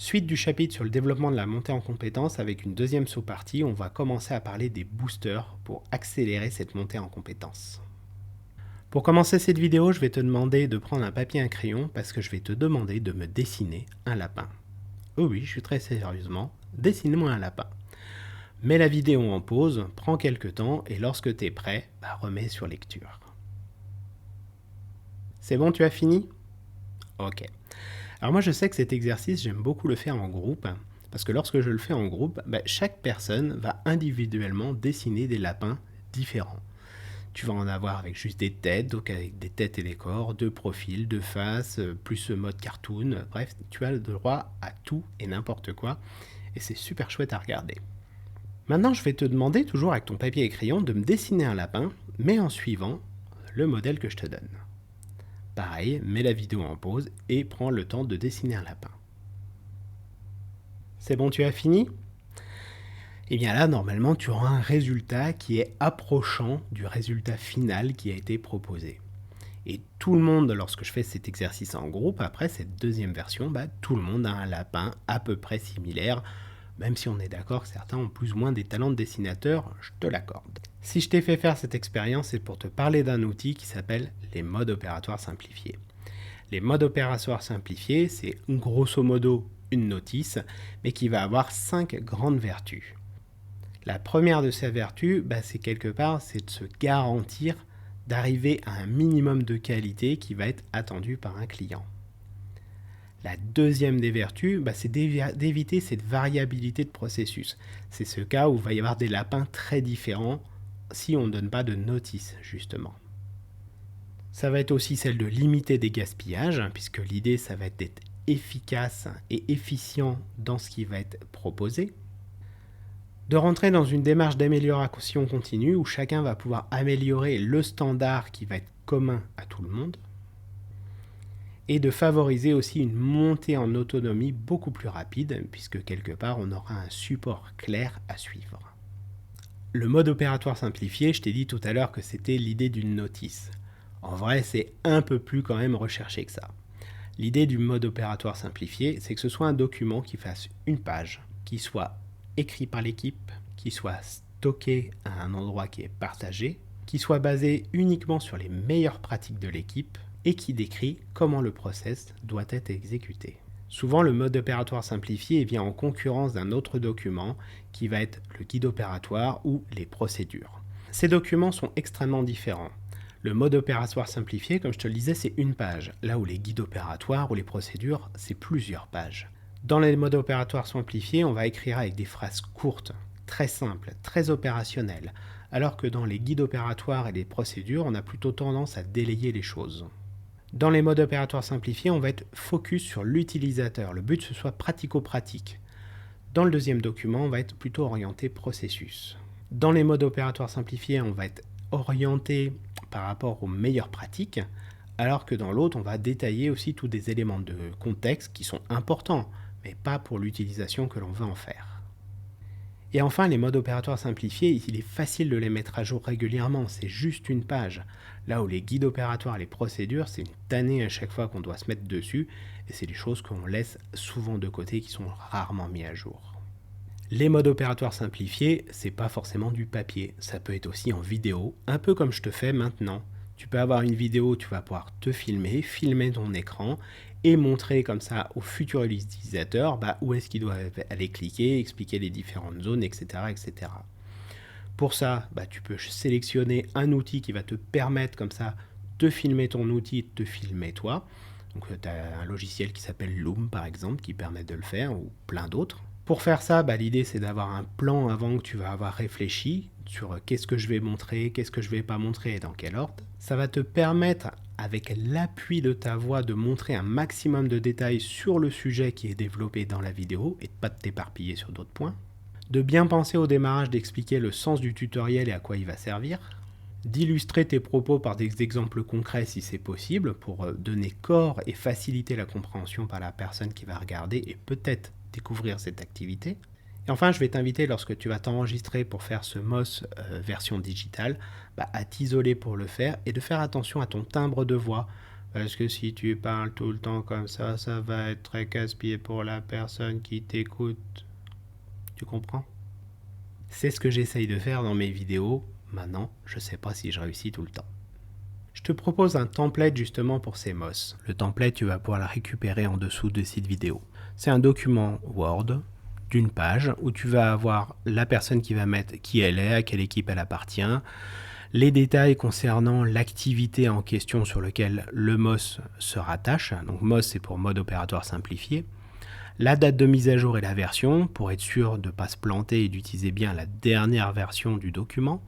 Suite du chapitre sur le développement de la montée en compétences, avec une deuxième sous-partie, on va commencer à parler des boosters pour accélérer cette montée en compétences. Pour commencer cette vidéo, je vais te demander de prendre un papier et un crayon parce que je vais te demander de me dessiner un lapin. Oh oui, je suis très sérieusement, dessine-moi un lapin. Mets la vidéo en pause, prends quelques temps et lorsque tu es prêt, remets sur lecture. C'est bon, tu as fini? Ok. Alors moi je sais que cet exercice, j'aime beaucoup le faire en groupe, parce que lorsque je le fais en groupe, chaque personne va individuellement dessiner des lapins différents. Tu vas en avoir avec juste des têtes, donc avec des têtes et des corps, deux profils, deux faces, plus ce mode cartoon, bref, tu as le droit à tout et n'importe quoi, et c'est super chouette à regarder. Maintenant je vais te demander, toujours avec ton papier et crayon, de me dessiner un lapin, mais en suivant le modèle que je te donne. Pareil, mets la vidéo en pause et prends le temps de dessiner un lapin. C'est bon, tu as fini? Et bien là, normalement, tu auras un résultat qui est approchant du résultat final qui a été proposé. Et tout le monde, lorsque je fais cet exercice en groupe, après cette deuxième version, tout le monde a un lapin à peu près similaire, même si on est d'accord que certains ont plus ou moins des talents de dessinateur, je te l'accorde. Si je t'ai fait faire cette expérience, c'est pour te parler d'un outil qui s'appelle les modes opératoires simplifiés. Les modes opératoires simplifiés, c'est grosso modo une notice, mais qui va avoir 5 grandes vertus. La première de ces vertus, c'est quelque part, c'est de se garantir d'arriver à un minimum de qualité qui va être attendu par un client. La deuxième des vertus, c'est d'éviter cette variabilité de processus. C'est ce cas où il va y avoir des lapins très différents si on ne donne pas de notice, justement. Ça va être aussi celle de limiter des gaspillages, puisque l'idée, ça va être d'être efficace et efficient dans ce qui va être proposé. De rentrer dans une démarche d'amélioration continue où chacun va pouvoir améliorer le standard qui va être commun à tout le monde. Et de favoriser aussi une montée en autonomie beaucoup plus rapide, puisque quelque part, on aura un support clair à suivre. Le mode opératoire simplifié, je t'ai dit tout à l'heure que c'était l'idée d'une notice. En vrai, c'est un peu plus quand même recherché que ça. L'idée du mode opératoire simplifié, c'est que ce soit un document qui fasse une page, qui soit écrit par l'équipe, qui soit stocké à un endroit qui est partagé, qui soit basé uniquement sur les meilleures pratiques de l'équipe et qui décrit comment le process doit être exécuté. Souvent, le mode opératoire simplifié vient en concurrence d'un autre document qui va être le guide opératoire ou les procédures. Ces documents sont extrêmement différents. Le mode opératoire simplifié, comme je te le disais, c'est une page, là où les guides opératoires ou les procédures, c'est plusieurs pages. Dans les modes opératoires simplifiés, on va écrire avec des phrases courtes, très simples, très opérationnelles, alors que dans les guides opératoires et les procédures, on a plutôt tendance à délayer les choses. Dans les modes opératoires simplifiés, on va être focus sur l'utilisateur, le but que ce soit pratico-pratique. Dans le deuxième document, on va être plutôt orienté processus. Dans les modes opératoires simplifiés, on va être orienté par rapport aux meilleures pratiques, alors que dans l'autre, on va détailler aussi tous des éléments de contexte qui sont importants, mais pas pour l'utilisation que l'on veut en faire. Et enfin, les modes opératoires simplifiés, il est facile de les mettre à jour régulièrement, c'est juste une page. Là où les guides opératoires et les procédures, c'est une tannée à chaque fois qu'on doit se mettre dessus, et c'est des choses qu'on laisse souvent de côté, qui sont rarement mis à jour. Les modes opératoires simplifiés, c'est pas forcément du papier, ça peut être aussi en vidéo, un peu comme je te fais maintenant. Tu peux avoir une vidéo où tu vas pouvoir te filmer, filmer ton écran et montrer comme ça aux futurs utilisateurs où est-ce qu'ils doivent aller cliquer, expliquer les différentes zones, etc. etc. Pour ça, tu peux sélectionner un outil qui va te permettre comme ça de filmer ton outil, de te filmer toi. Donc tu as un logiciel qui s'appelle Loom par exemple qui permet de le faire ou plein d'autres. Pour faire ça, l'idée c'est d'avoir un plan avant que tu vas avoir réfléchi sur qu'est-ce que je vais montrer, qu'est-ce que je ne vais pas montrer et dans quel ordre. Ça va te permettre, avec l'appui de ta voix, de montrer un maximum de détails sur le sujet qui est développé dans la vidéo et de ne pas t'éparpiller sur d'autres points. De bien penser au démarrage, d'expliquer le sens du tutoriel et à quoi il va servir. D'illustrer tes propos par des exemples concrets si c'est possible pour donner corps et faciliter la compréhension par la personne qui va regarder et peut-être découvrir cette activité. Et enfin, je vais t'inviter, lorsque tu vas t'enregistrer pour faire ce MOS version digitale, à t'isoler pour le faire et de faire attention à ton timbre de voix Parce que si tu parles tout le temps comme ça va être très casse-pied pour la personne qui t'écoute. Tu comprends? C'est ce que j'essaye de faire dans mes vidéos. Maintenant, je sais pas si je réussis tout le temps. Je te propose un template justement pour ces MOS. Le template, tu vas pouvoir le récupérer en dessous de cette vidéo. C'est un document Word d'une page où tu vas avoir la personne qui va mettre qui elle est, à quelle équipe elle appartient, les détails concernant l'activité en question sur laquelle le MOS se rattache. Donc MOS, c'est pour mode opératoire simplifié. La date de mise à jour et la version, pour être sûr de ne pas se planter et d'utiliser bien la dernière version du document.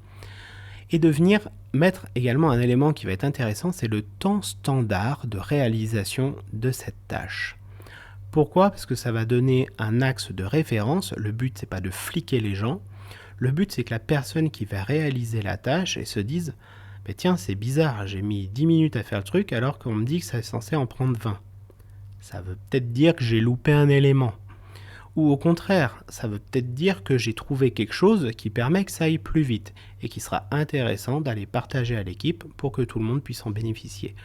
Et de venir mettre également un élément qui va être intéressant, c'est le temps standard de réalisation de cette tâche. Pourquoi? Parce que ça va donner un axe de référence. Le but, c'est pas de fliquer les gens. Le but, c'est que la personne qui va réaliser la tâche et se dise « Tiens, c'est bizarre, j'ai mis 10 minutes à faire le truc alors qu'on me dit que c'est censé en prendre 20. » Ça veut peut-être dire que j'ai loupé un élément. Ou au contraire, ça veut peut-être dire que j'ai trouvé quelque chose qui permet que ça aille plus vite et qui sera intéressant d'aller partager à l'équipe pour que tout le monde puisse en bénéficier.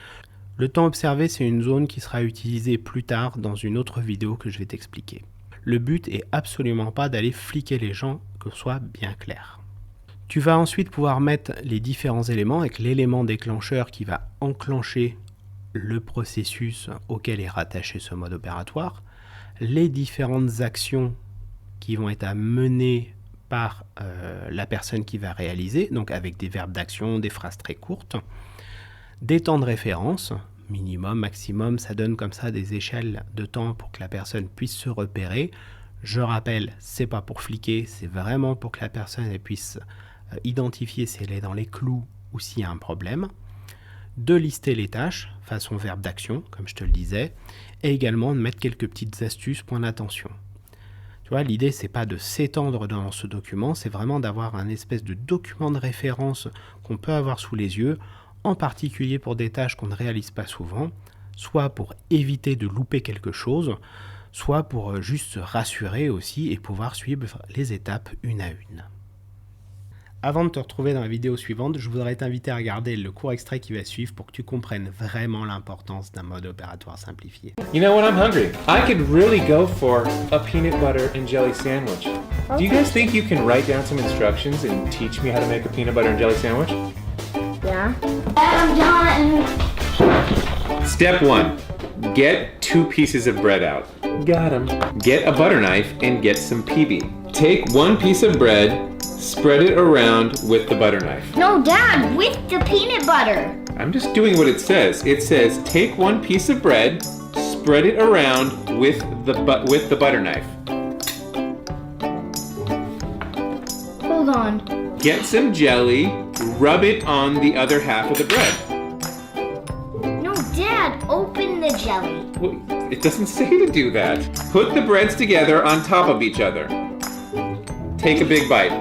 Le temps observé, c'est une zone qui sera utilisée plus tard dans une autre vidéo que je vais t'expliquer. Le but est absolument pas d'aller fliquer les gens, que ce soit bien clair. Tu vas ensuite pouvoir mettre les différents éléments avec l'élément déclencheur qui va enclencher le processus auquel est rattaché ce mode opératoire, les différentes actions qui vont être à mener par la personne qui va réaliser, donc avec des verbes d'action, des phrases très courtes, des temps de référence, minimum, maximum, ça donne comme ça des échelles de temps pour que la personne puisse se repérer. Je rappelle, c'est pas pour fliquer, c'est vraiment pour que la personne elle puisse identifier si elle est dans les clous ou s'il y a un problème. De lister les tâches, façon verbe d'action, comme je te le disais, et également de mettre quelques petites astuces, points d'attention. Tu vois, l'idée, c'est pas de s'étendre dans ce document, c'est vraiment d'avoir un espèce de document de référence qu'on peut avoir sous les yeux, en particulier pour des tâches qu'on ne réalise pas souvent, soit pour éviter de louper quelque chose, soit pour juste se rassurer aussi et pouvoir suivre les étapes une à une. Avant de te retrouver dans la vidéo suivante, je voudrais t'inviter à regarder le court extrait qui va suivre pour que tu comprennes vraiment l'importance d'un mode opératoire simplifié. You know what? I'm hungry. I could really go for a peanut butter and jelly sandwich. Do you guys think you can write down some instructions and teach me how to make a peanut butter and jelly sandwich? Yeah. I'm done. Step 1. Get 2 pieces of bread out. Got 'em. Get a butter knife and get some PB. Take 1 piece of bread, spread it around with the butter knife. No, Dad, with the peanut butter. I'm just doing what it says. It says take 1 piece of bread, spread it around with the butter knife. Hold on. Get some jelly, rub it on the other half of the bread. No, Dad, open the jelly. Well, it doesn't say to do that. Put the breads together on top of each other. Take a big bite.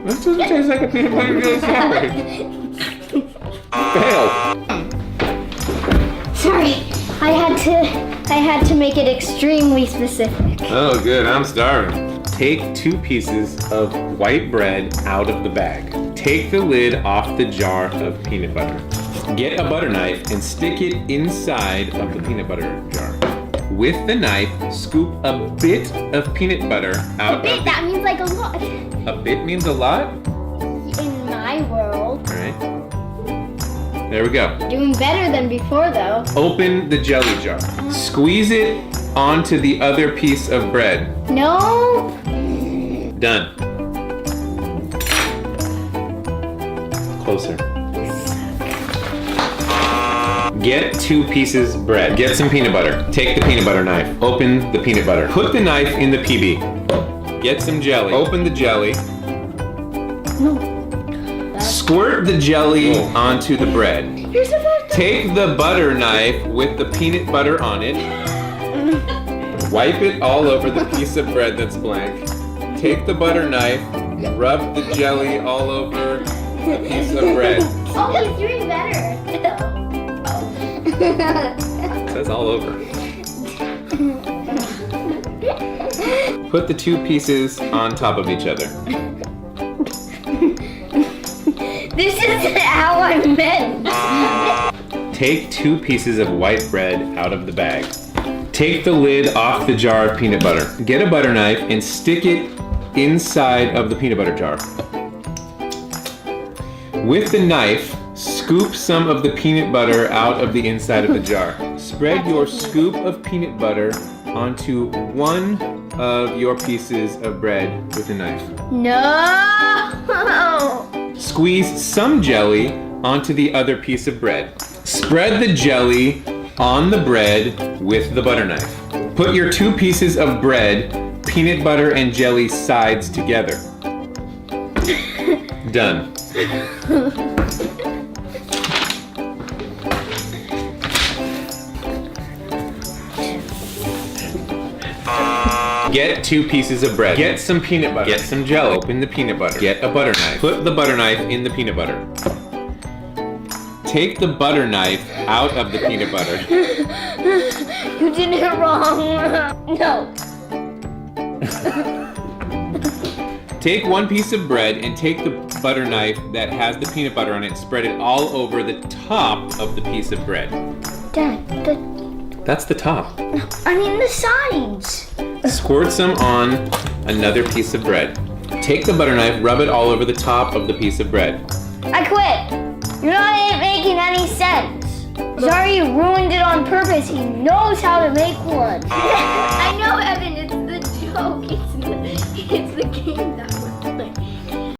This doesn't taste like a peanut butter and jelly sandwich. Fail. Sorry, I had to make it extremely specific. Oh, good. I'm starving. Take 2 pieces of white bread out of the bag. Take the lid off the jar of peanut butter. Get a butter knife and stick it inside of the peanut butter jar. With the knife, scoop a bit of peanut butter out A bit, of that means like a lot. A bit means a lot? In my world. Alright. There we go. Doing better than before, though. Open the jelly jar. Squeeze it onto the other piece of bread. No. Done. Closer. Get 2 pieces of bread. Get some peanut butter. Take the peanut butter knife. Open the peanut butter. Put the knife in the PB. Get some jelly. Open the jelly. No. Squirt the jelly onto the bread. You're supposed to. Take the butter knife with the peanut butter on it. Wipe it all over the piece of bread that's blank. Take the butter knife. Rub the jelly all over the piece of bread. Oh, he's doing better. It says all over. Put the 2 pieces on top of each other. This is how I meant. Take 2 pieces of white bread out of the bag. Take the lid off the jar of peanut butter. Get a butter knife and stick it inside of the peanut butter jar. With the knife, scoop some of the peanut butter out of the inside of the jar. Spread your scoop of peanut butter onto one of your pieces of bread with a knife. No. Squeeze some jelly onto the other piece of bread. Spread the jelly on the bread with the butter knife. Put your 2 pieces of bread, peanut butter and jelly sides together. Done. Get 2 pieces of bread. Get some peanut butter. Get some jelly. Open the peanut butter. Get a butter knife. Put the butter knife in the peanut butter. Take the butter knife out of the peanut butter. You did it wrong. No. Take 1 piece of bread and take the butter knife that has the peanut butter on it, spread it all over the top of the piece of bread. Dad, That's the top. I mean the sides. Squirt some on another piece of bread. Take the butter knife, rub it all over the top of the piece of bread. I quit. You're not making any sense. Zari ruined it on purpose. He knows how to make one. I know, Evan. It's the joke. It's the game that